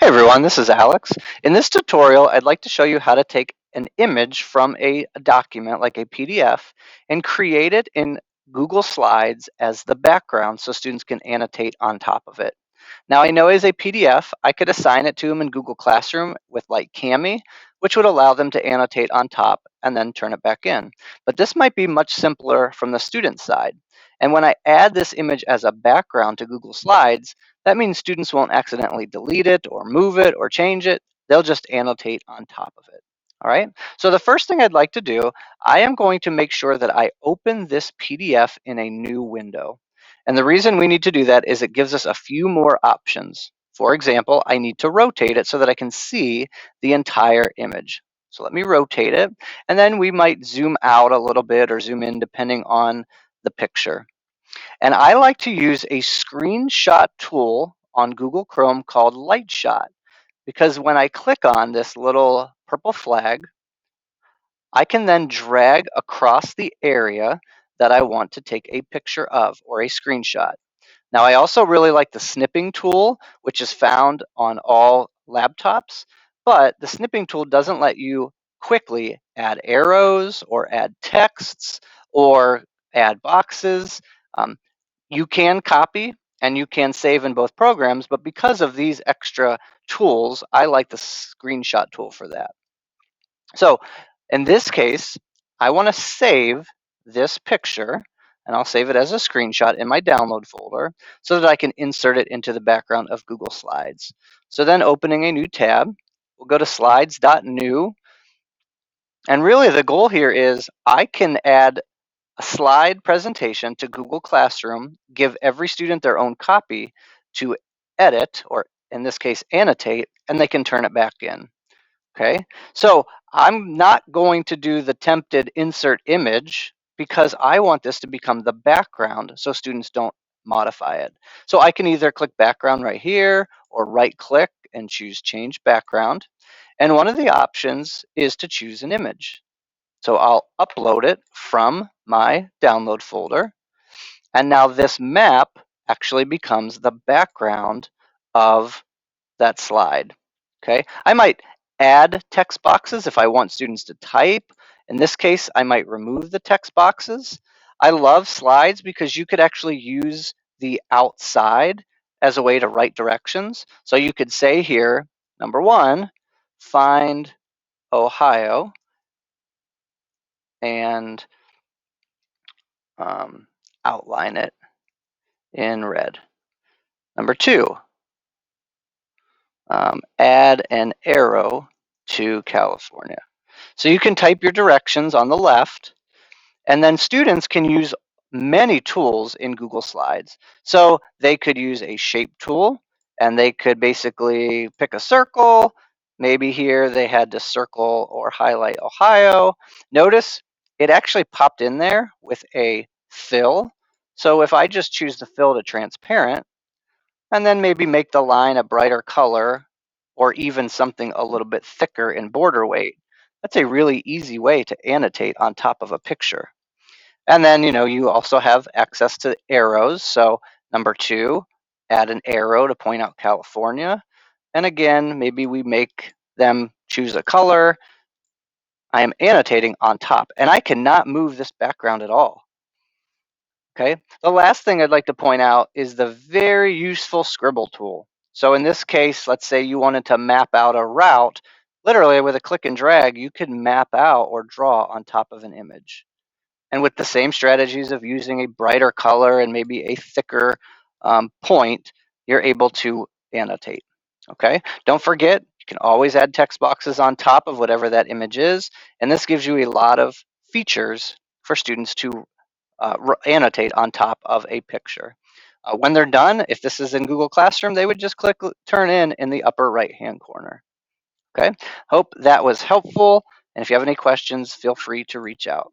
everyone, this is Alex. In this tutorial, I'd like to show you how to take an image from a document like a PDF and create it in Google Slides as the background so students can annotate on top of it. Now I know as a PDF, I could assign it to them in Google Classroom with like Cami, which would allow them to annotate on top and then turn it back in. But this might be much simpler from the student side. And when I add this image as a background to Google Slides, that means students won't accidentally delete it or move it or change it. They'll just annotate on top of it. All right, so the first thing I'd like to do, I am going to make sure that I open this PDF in a new window. And the reason we need to do that is it gives us a few more options. For example, I need to rotate it so that I can see the entire image. So let me rotate it, and then we might zoom out a little bit or zoom in depending on the picture. And I like to use a screenshot tool on Google Chrome called Lightshot, because when I click on this little purple flag, I can then drag across the area that I want to take a picture of or a screenshot. Now, I also really like the snipping tool, which is found on all laptops, but the snipping tool doesn't let you quickly add arrows or add texts or add boxes. You can copy and you can save in both programs, but because of these extra tools, I like the screenshot tool for that. So in this case, I want to save this picture, and I'll save it as a screenshot in my download folder so that I can insert it into the background of Google Slides. So then opening a new tab, we'll go to slides.new. And really the goal here is I can add a slide presentation to Google Classroom, give every student their own copy to edit, or in this case, annotate, and they can turn it back in. Okay, so I'm not going to do the tempted insert image because I want this to become the background so students don't modify it. So I can either click background right here or right click and choose change background. And one of the options is to choose an image. So I'll upload it from my download folder. And now this map actually becomes the background of that slide. Okay, I might add text boxes if I want students to type. In this case, I might remove the text boxes. I love slides because you could actually use the outside as a way to write directions. So you could say here, number 1, find Ohio, and outline it in red. Number 2, add an arrow to California. So you can type your directions on the left, and then students can use many tools in Google Slides. So they could use a shape tool, and they could basically pick a circle. Maybe here they had to circle or highlight Ohio. Notice it actually popped in there with a fill. So if I just choose the fill to transparent, and then maybe make the line a brighter color or even something a little bit thicker in border weight, that's a really easy way to annotate on top of a picture. And then, you also have access to arrows. So number 2, add an arrow to point out California. And again, maybe we make them choose a color. I am annotating on top, and I cannot move this background at all. Okay, the last thing I'd like to point out is the very useful scribble tool. So in this case, let's say you wanted to map out a route. Literally with a click and drag, you could map out or draw on top of an image. And with the same strategies of using a brighter color and maybe a thicker point, you're able to annotate. Okay, don't forget, you can always add text boxes on top of whatever that image is. And this gives you a lot of features for students to annotate on top of a picture. When they're done, if this is in Google Classroom, they would just click turn in the upper right-hand corner. Okay, hope that was helpful. And if you have any questions, feel free to reach out.